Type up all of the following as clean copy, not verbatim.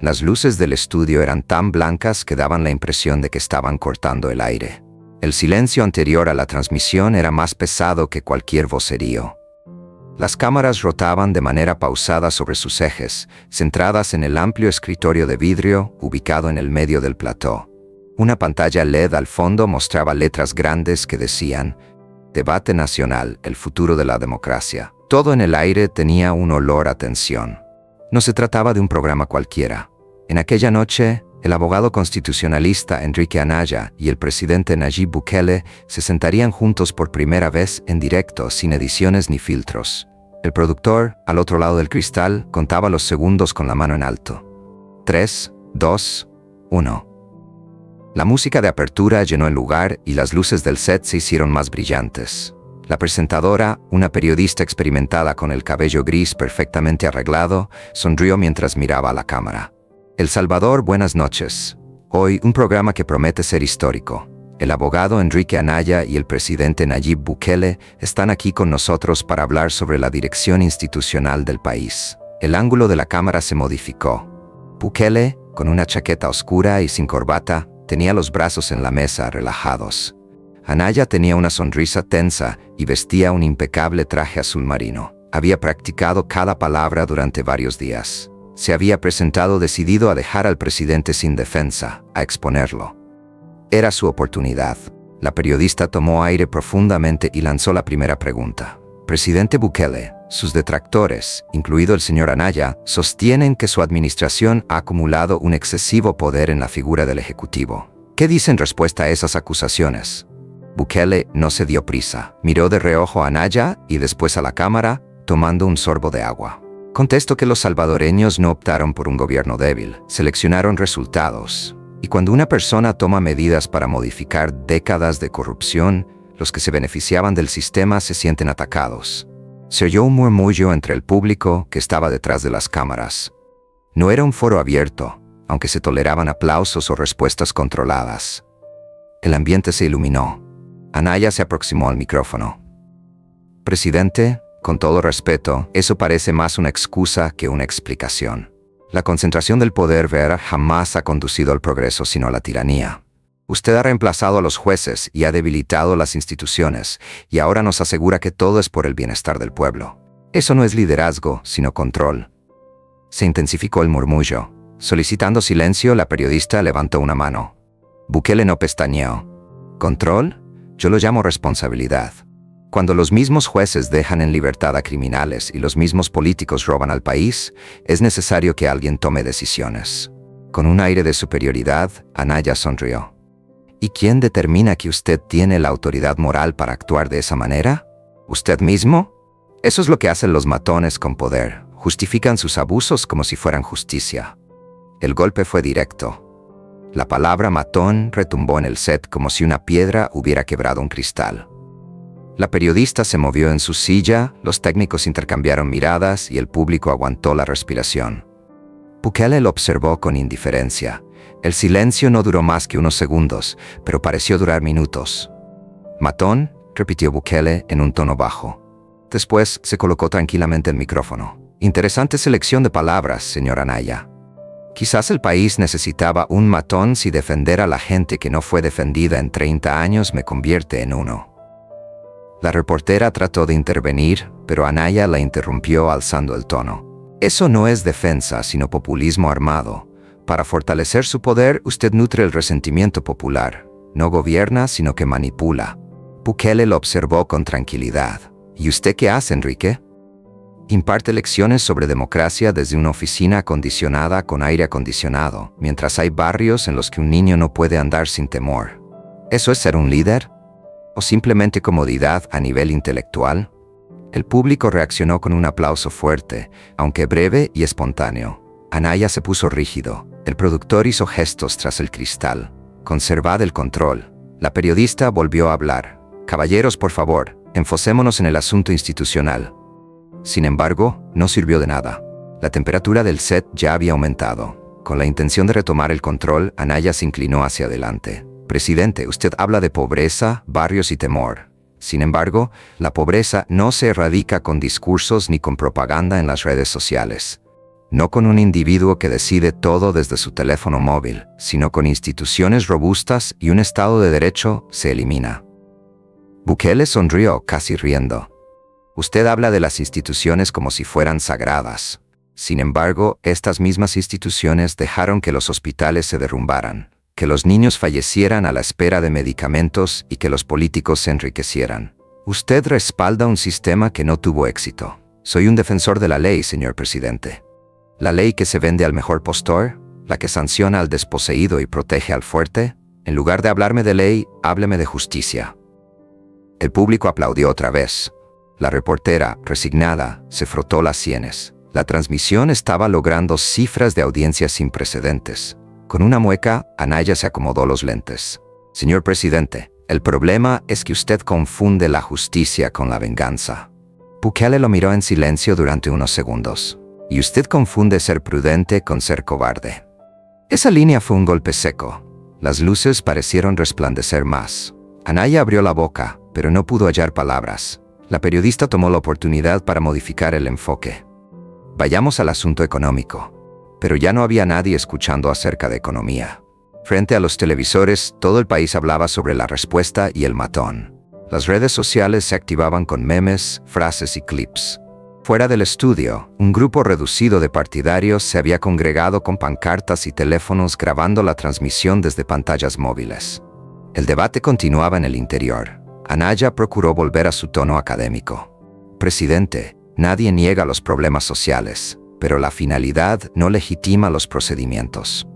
Las luces del estudio eran tan blancas que daban la impresión de que estaban cortando el aire. El silencio anterior a la transmisión era más pesado que cualquier vocerío. Las cámaras rotaban de manera pausada sobre sus ejes, centradas en el amplio escritorio de vidrio ubicado en el medio del plató. Una pantalla LED al fondo mostraba letras grandes que decían «Debate Nacional, el futuro de la democracia». Todo en el aire tenía un olor a tensión. No se trataba de un programa cualquiera. En aquella noche, el abogado constitucionalista Enrique Anaya y el presidente Nayib Bukele se sentarían juntos por primera vez en directo, sin ediciones ni filtros. El productor, al otro lado del cristal, contaba los segundos con la mano en alto. 3, 2, 1. La música de apertura llenó el lugar y las luces del set se hicieron más brillantes. La presentadora, una periodista experimentada con el cabello gris perfectamente arreglado, sonrió mientras miraba a la cámara. El Salvador, buenas noches. Hoy, un programa que promete ser histórico. El abogado Enrique Anaya y el presidente Nayib Bukele están aquí con nosotros para hablar sobre la dirección institucional del país. El ángulo de la cámara se modificó. Bukele, con una chaqueta oscura y sin corbata, tenía los brazos en la mesa, relajados. Anaya tenía una sonrisa tensa y vestía un impecable traje azul marino. Había practicado cada palabra durante varios días. Se había presentado decidido a dejar al presidente sin defensa, a exponerlo. Era su oportunidad. La periodista tomó aire profundamente y lanzó la primera pregunta. Presidente Bukele, sus detractores, incluido el señor Anaya, sostienen que su administración ha acumulado un excesivo poder en la figura del Ejecutivo. ¿Qué dice en respuesta a esas acusaciones? Bukele no se dio prisa. Miró de reojo a Anaya y después a la cámara, tomando un sorbo de agua. Contestó que los salvadoreños no optaron por un gobierno débil, seleccionaron resultados. Y cuando una persona toma medidas para modificar décadas de corrupción, los que se beneficiaban del sistema se sienten atacados. Se oyó un murmullo entre el público que estaba detrás de las cámaras. No era un foro abierto, aunque se toleraban aplausos o respuestas controladas. El ambiente se iluminó. Anaya se aproximó al micrófono. Presidente, con todo respeto, eso parece más una excusa que una explicación. La concentración del poder jamás ha conducido al progreso sino a la tiranía. Usted ha reemplazado a los jueces y ha debilitado las instituciones, y ahora nos asegura que todo es por el bienestar del pueblo. Eso no es liderazgo, sino control. Se intensificó el murmullo. Solicitando silencio, la periodista levantó una mano. Bukele no pestañeó. ¿Control? Yo lo llamo responsabilidad. Cuando los mismos jueces dejan en libertad a criminales y los mismos políticos roban al país, es necesario que alguien tome decisiones. Con un aire de superioridad, Anaya sonrió. ¿Y quién determina que usted tiene la autoridad moral para actuar de esa manera? ¿Usted mismo? Eso es lo que hacen los matones con poder. Justifican sus abusos como si fueran justicia. El golpe fue directo. La palabra matón retumbó en el set como si una piedra hubiera quebrado un cristal. La periodista se movió en su silla, los técnicos intercambiaron miradas y el público aguantó la respiración. Bukele lo observó con indiferencia. El silencio no duró más que unos segundos, pero pareció durar minutos. «Matón», repitió Bukele en un tono bajo. Después se colocó tranquilamente el micrófono. «Interesante selección de palabras, señor Anaya. Quizás el país necesitaba un matón si defender a la gente que no fue defendida en 30 años me convierte en uno». La reportera trató de intervenir, pero Anaya la interrumpió alzando el tono. «Eso no es defensa, sino populismo armado. Para fortalecer su poder, usted nutre el resentimiento popular. No gobierna, sino que manipula». Bukele lo observó con tranquilidad. «¿Y usted qué hace, Enrique?» «Imparte lecciones sobre democracia desde una oficina acondicionada con aire acondicionado, mientras hay barrios en los que un niño no puede andar sin temor. ¿Eso es ser un líder? ¿O simplemente comodidad a nivel intelectual?» El público reaccionó con un aplauso fuerte, aunque breve y espontáneo. Anaya se puso rígido. El productor hizo gestos tras el cristal. «Conservad el control». La periodista volvió a hablar. «Caballeros, por favor, enfoquémonos en el asunto institucional». Sin embargo, no sirvió de nada. La temperatura del set ya había aumentado. Con la intención de retomar el control, Anaya se inclinó hacia adelante. «Presidente, usted habla de pobreza, barrios y temor. Sin embargo, la pobreza no se erradica con discursos ni con propaganda en las redes sociales. no con un individuo que decide todo desde su teléfono móvil, sino con instituciones robustas y un Estado de Derecho, se elimina. Bukele sonrió, casi riendo. Usted habla de las instituciones como si fueran sagradas. Sin embargo, estas mismas instituciones dejaron que los hospitales se derrumbaran, que los niños fallecieran a la espera de medicamentos y que los políticos se enriquecieran. Usted respalda un sistema que no tuvo éxito. Soy un defensor de la ley, señor presidente. La ley que se vende al mejor postor, la que sanciona al desposeído y protege al fuerte. En lugar de hablarme de ley, hábleme de justicia. El público aplaudió otra vez. La reportera, resignada, se frotó las sienes. La transmisión estaba logrando cifras de audiencia sin precedentes. Con una mueca, Anaya se acomodó los lentes. Señor presidente, el problema es que usted confunde la justicia con la venganza. Bukele lo miró en silencio durante unos segundos. Y usted confunde ser prudente con ser cobarde. Esa línea fue un golpe seco. Las luces parecieron resplandecer más. Anaya abrió la boca, pero no pudo hallar palabras. La periodista tomó la oportunidad para modificar el enfoque. Vayamos al asunto económico. Pero ya no había nadie escuchando acerca de economía. Frente a los televisores, todo el país hablaba sobre la respuesta y el matón. Las redes sociales se activaban con memes, frases y clips. Fuera del estudio, un grupo reducido de partidarios se había congregado con pancartas y teléfonos grabando la transmisión desde pantallas móviles. El debate continuaba en el interior. Anaya procuró volver a su tono académico. Presidente, nadie niega los problemas sociales, pero la finalidad no legitima los procedimientos.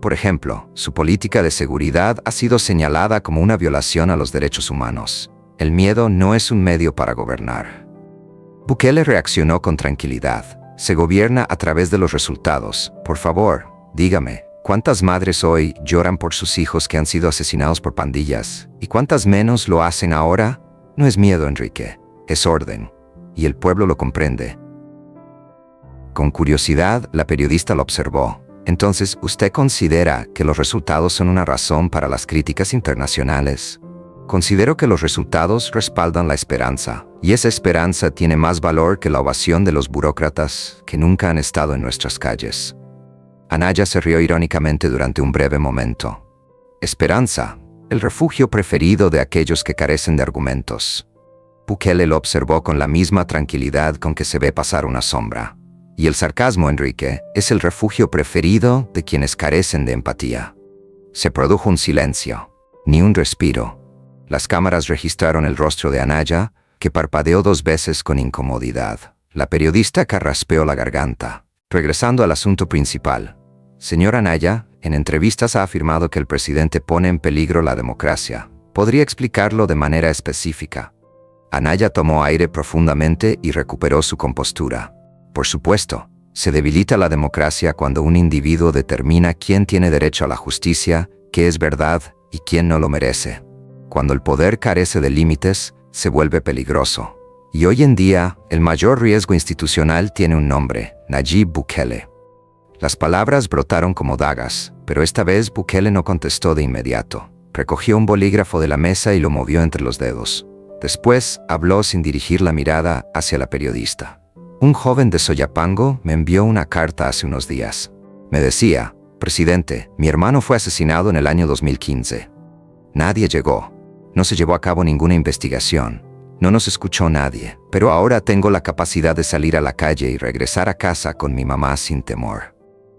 Por ejemplo, su política de seguridad ha sido señalada como una violación a los derechos humanos. El miedo no es un medio para gobernar. Bukele reaccionó con tranquilidad. Se gobierna a través de los resultados. Por favor, dígame, ¿cuántas madres hoy lloran por sus hijos que han sido asesinados por pandillas? ¿Y cuántas menos lo hacen ahora? No es miedo, Enrique, es orden. Y el pueblo lo comprende. Con curiosidad, la periodista lo observó. Entonces, ¿usted considera que los resultados son una razón para las críticas internacionales? Considero que los resultados respaldan la esperanza, y esa esperanza tiene más valor que la ovación de los burócratas que nunca han estado en nuestras calles. Anaya se rió irónicamente durante un breve momento. Esperanza, el refugio preferido de aquellos que carecen de argumentos. Bukele lo observó con la misma tranquilidad con que se ve pasar una sombra. Y el sarcasmo, Enrique, es el refugio preferido de quienes carecen de empatía. Se produjo un silencio, ni un respiro. Las cámaras registraron el rostro de Anaya, que parpadeó 2 veces con incomodidad. La periodista carraspeó la garganta. Regresando al asunto principal. Señor Anaya, en entrevistas ha afirmado que el presidente pone en peligro la democracia. ¿Podría explicarlo de manera específica? Anaya tomó aire profundamente y recuperó su compostura. Por supuesto, se debilita la democracia cuando un individuo determina quién tiene derecho a la justicia, qué es verdad y quién no lo merece. Cuando el poder carece de límites, se vuelve peligroso. Y hoy en día, el mayor riesgo institucional tiene un nombre, Nayib Bukele. Las palabras brotaron como dagas, pero esta vez Bukele no contestó de inmediato. Recogió un bolígrafo de la mesa y lo movió entre los dedos. Después, habló sin dirigir la mirada hacia la periodista. Un joven de Soyapango me envió una carta hace unos días. Me decía, presidente, mi hermano fue asesinado en el año 2015. Nadie llegó. No se llevó a cabo ninguna investigación. No nos escuchó nadie, pero ahora tengo la capacidad de salir a la calle y regresar a casa con mi mamá sin temor.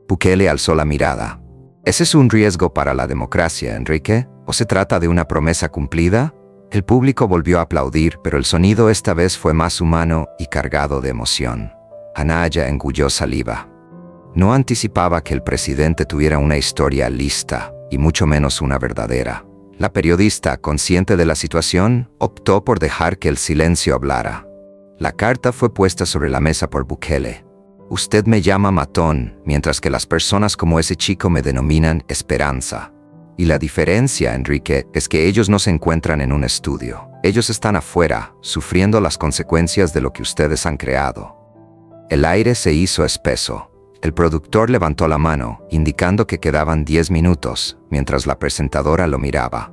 Bukele alzó la mirada. ¿Ese es un riesgo para la democracia, Enrique? ¿O se trata de una promesa cumplida? El público volvió a aplaudir, pero el sonido esta vez fue más humano y cargado de emoción. Anaya engulló saliva. No anticipaba que el presidente tuviera una historia lista, y mucho menos una verdadera. La periodista, consciente de la situación, optó por dejar que el silencio hablara. La carta fue puesta sobre la mesa por Bukele. Usted me llama matón, mientras que las personas como ese chico me denominan esperanza. Y la diferencia, Enrique, es que ellos no se encuentran en un estudio. Ellos están afuera, sufriendo las consecuencias de lo que ustedes han creado. El aire se hizo espeso. El productor levantó la mano, indicando que quedaban 10 minutos, mientras la presentadora lo miraba.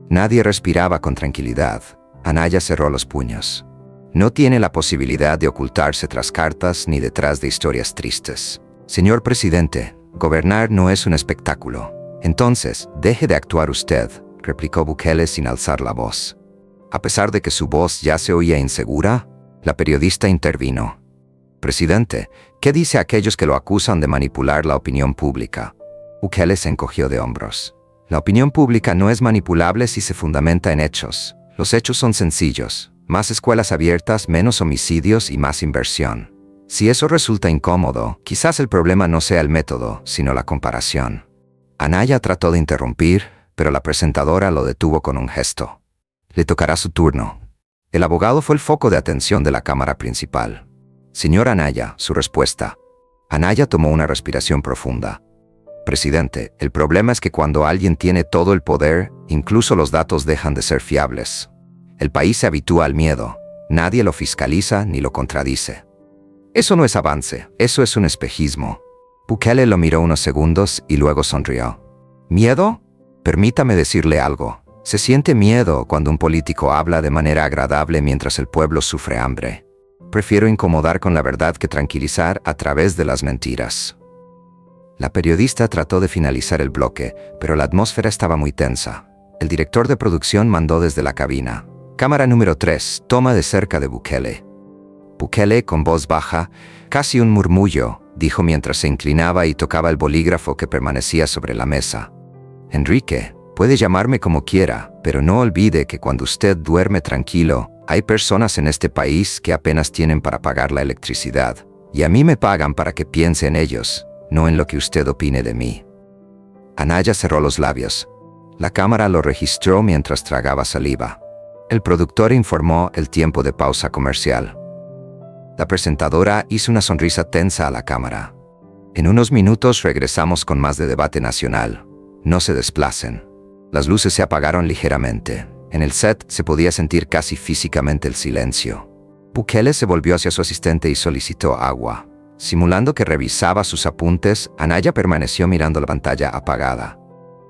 Nadie respiraba con tranquilidad. Anaya cerró los puños. No tiene la posibilidad de ocultarse tras cartas ni detrás de historias tristes. Señor presidente, gobernar no es un espectáculo. Entonces, deje de actuar usted, replicó Bukele sin alzar la voz. A pesar de que su voz ya se oía insegura, la periodista intervino. Presidente, ¿qué dice a aquellos que lo acusan de manipular la opinión pública? Bukele se encogió de hombros. La opinión pública no es manipulable si se fundamenta en hechos. Los hechos son sencillos. Más escuelas abiertas, menos homicidios y más inversión. Si eso resulta incómodo, quizás el problema no sea el método, sino la comparación. Anaya trató de interrumpir, pero la presentadora lo detuvo con un gesto. Le tocará su turno. El abogado fue el foco de atención de la cámara principal. Señor Anaya, su respuesta. Anaya tomó una respiración profunda. Presidente, el problema es que cuando alguien tiene todo el poder, incluso los datos dejan de ser fiables. El país se habitúa al miedo. Nadie lo fiscaliza ni lo contradice. Eso no es avance, eso es un espejismo. Bukele lo miró unos segundos y luego sonrió. ¿Miedo? Permítame decirle algo. Se siente miedo cuando un político habla de manera agradable mientras el pueblo sufre hambre. Prefiero incomodar con la verdad que tranquilizar a través de las mentiras. La periodista trató de finalizar el bloque, pero la atmósfera estaba muy tensa. El director de producción mandó desde la cabina. Cámara número 3, toma de cerca de Bukele. Bukele, con voz baja, casi un murmullo, dijo mientras se inclinaba y tocaba el bolígrafo que permanecía sobre la mesa. Enrique, puede llamarme como quiera, pero no olvide que cuando usted duerme tranquilo, hay personas en este país que apenas tienen para pagar la electricidad, y a mí me pagan para que piense en ellos, no en lo que usted opine de mí. Anaya cerró los labios. La cámara lo registró mientras tragaba saliva. El productor informó el tiempo de pausa comercial. La presentadora hizo una sonrisa tensa a la cámara. En unos minutos regresamos con más de debate nacional. No se desplacen. Las luces se apagaron ligeramente. En el set se podía sentir casi físicamente el silencio. Bukele se volvió hacia su asistente y solicitó agua. Simulando que revisaba sus apuntes, Anaya permaneció mirando la pantalla apagada.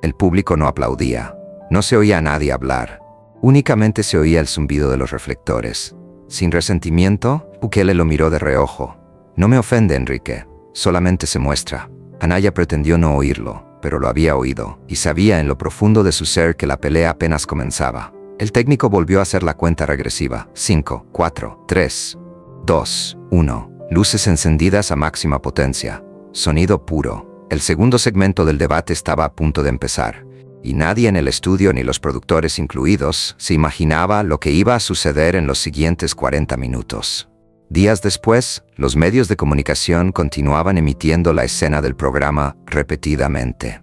El público no aplaudía. No se oía a nadie hablar. Únicamente se oía el zumbido de los reflectores. Sin resentimiento, Bukele lo miró de reojo. No me ofende, Enrique. Solamente se muestra. Anaya pretendió no oírlo, pero lo había oído, y sabía en lo profundo de su ser que la pelea apenas comenzaba. El técnico volvió a hacer la cuenta regresiva. 5, 4, 3, 2, 1. Luces encendidas a máxima potencia. Sonido puro. El segundo segmento del debate estaba a punto de empezar, y nadie en el estudio, ni los productores incluidos, se imaginaba lo que iba a suceder en los siguientes 40 minutos. Días después, los medios de comunicación continuaban emitiendo la escena del programa repetidamente.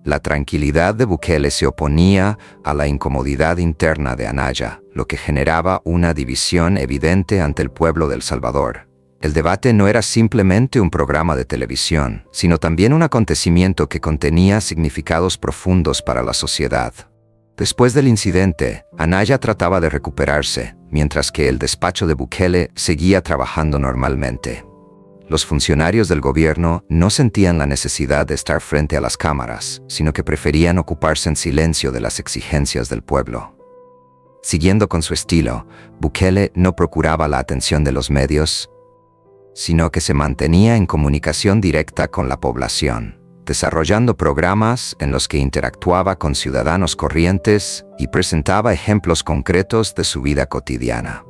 La tranquilidad de Bukele se oponía a la incomodidad interna de Anaya, lo que generaba una división evidente ante el pueblo de El Salvador. El debate no era simplemente un programa de televisión, sino también un acontecimiento que contenía significados profundos para la sociedad. Después del incidente, Anaya trataba de recuperarse, mientras que el despacho de Bukele seguía trabajando normalmente. Los funcionarios del gobierno no sentían la necesidad de estar frente a las cámaras, sino que preferían ocuparse en silencio de las exigencias del pueblo. Siguiendo con su estilo, Bukele no procuraba la atención de los medios, sino que se mantenía en comunicación directa con la población, desarrollando programas en los que interactuaba con ciudadanos corrientes y presentaba ejemplos concretos de su vida cotidiana.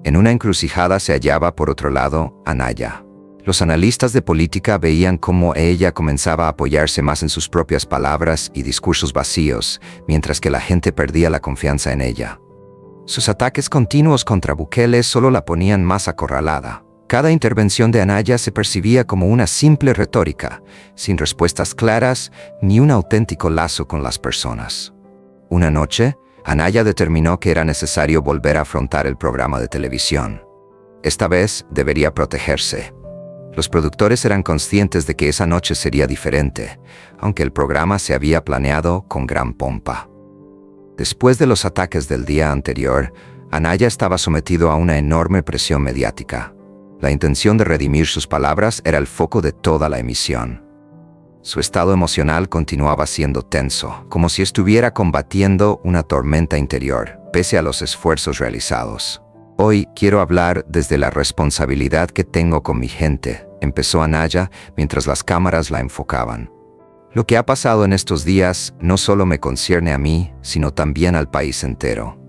En una encrucijada se hallaba, por otro lado, Anaya. Los analistas de política veían cómo ella comenzaba a apoyarse más en sus propias palabras y discursos vacíos, mientras que la gente perdía la confianza en ella. Sus ataques continuos contra Bukele solo la ponían más acorralada. Cada intervención de Anaya se percibía como una simple retórica, sin respuestas claras ni un auténtico lazo con las personas. Una noche, Anaya determinó que era necesario volver a afrontar el programa de televisión. Esta vez debería protegerse. Los productores eran conscientes de que esa noche sería diferente, aunque el programa se había planeado con gran pompa. Después de los ataques del día anterior, Anaya estaba sometido a una enorme presión mediática. La intención de redimir sus palabras era el foco de toda la emisión. Su estado emocional continuaba siendo tenso, como si estuviera combatiendo una tormenta interior, pese a los esfuerzos realizados. Hoy quiero hablar desde la responsabilidad que tengo con mi gente, empezó Anaya mientras las cámaras la enfocaban. Lo que ha pasado en estos días no solo me concierne a mí, sino también al país entero.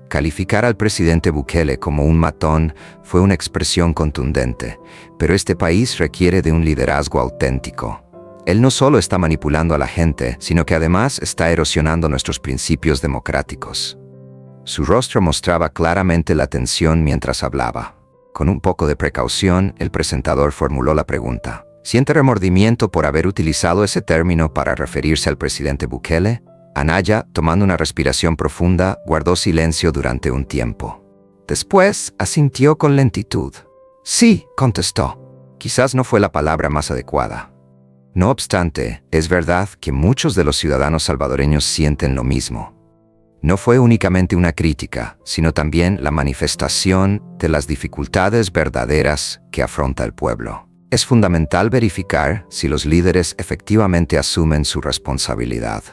Calificar al presidente Bukele como un matón fue una expresión contundente, pero este país requiere de un liderazgo auténtico. Él no solo está manipulando a la gente, sino que además está erosionando nuestros principios democráticos. Su rostro mostraba claramente la tensión mientras hablaba. Con un poco de precaución, el presentador formuló la pregunta. ¿Siente remordimiento por haber utilizado ese término para referirse al presidente Bukele? Anaya, tomando una respiración profunda, guardó silencio durante un tiempo. Después, asintió con lentitud. Sí, contestó. Quizás no fue la palabra más adecuada. No obstante, es verdad que muchos de los ciudadanos salvadoreños sienten lo mismo. No fue únicamente una crítica, sino también la manifestación de las dificultades verdaderas que afronta el pueblo. Es fundamental verificar si los líderes efectivamente asumen su responsabilidad.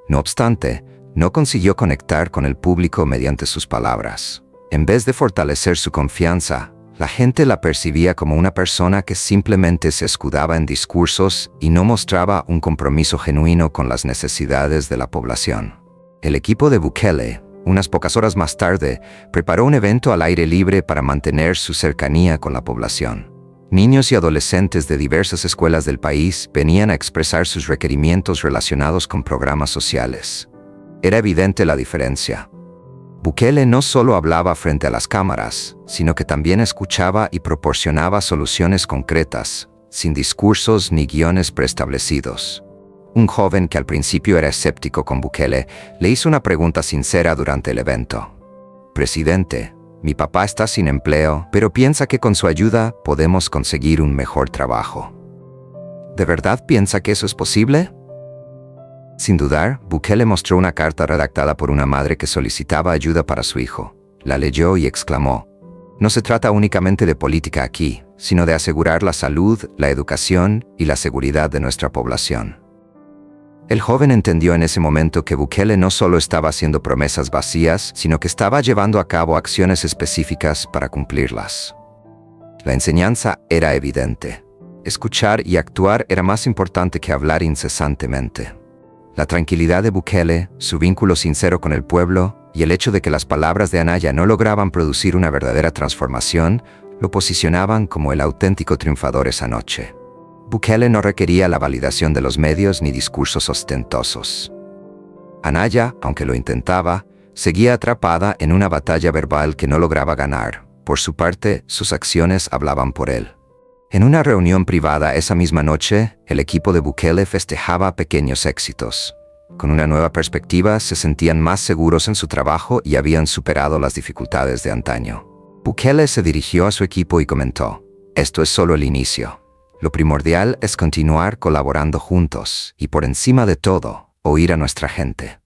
No obstante, no consiguió conectar con el público mediante sus palabras. En vez de fortalecer su confianza, la gente la percibía como una persona que simplemente se escudaba en discursos y no mostraba un compromiso genuino con las necesidades de la población. El equipo de Bukele, unas pocas horas más tarde, preparó un evento al aire libre para mantener su cercanía con la población. Niños y adolescentes de diversas escuelas del país venían a expresar sus requerimientos relacionados con programas sociales. Era evidente la diferencia. Bukele no solo hablaba frente a las cámaras, sino que también escuchaba y proporcionaba soluciones concretas, sin discursos ni guiones preestablecidos. Un joven que al principio era escéptico con Bukele le hizo una pregunta sincera durante el evento. Presidente, mi papá está sin empleo, pero piensa que con su ayuda podemos conseguir un mejor trabajo. ¿De verdad piensa que eso es posible? Sin dudar, Bukele mostró una carta redactada por una madre que solicitaba ayuda para su hijo. La leyó y exclamó: "No se trata únicamente de política aquí, sino de asegurar la salud, la educación y la seguridad de nuestra población". El joven entendió en ese momento que Bukele no solo estaba haciendo promesas vacías, sino que estaba llevando a cabo acciones específicas para cumplirlas. La enseñanza era evidente. Escuchar y actuar era más importante que hablar incesantemente. La tranquilidad de Bukele, su vínculo sincero con el pueblo y el hecho de que las palabras de Anaya no lograban producir una verdadera transformación, lo posicionaban como el auténtico triunfador esa noche. Bukele no requería la validación de los medios ni discursos ostentosos. Anaya, aunque lo intentaba, seguía atrapada en una batalla verbal que no lograba ganar. Por su parte, sus acciones hablaban por él. En una reunión privada esa misma noche, el equipo de Bukele festejaba pequeños éxitos. Con una nueva perspectiva, se sentían más seguros en su trabajo y habían superado las dificultades de antaño. Bukele se dirigió a su equipo y comentó: "Esto es solo el inicio. Lo primordial es continuar colaborando juntos y, por encima de todo, oír a nuestra gente".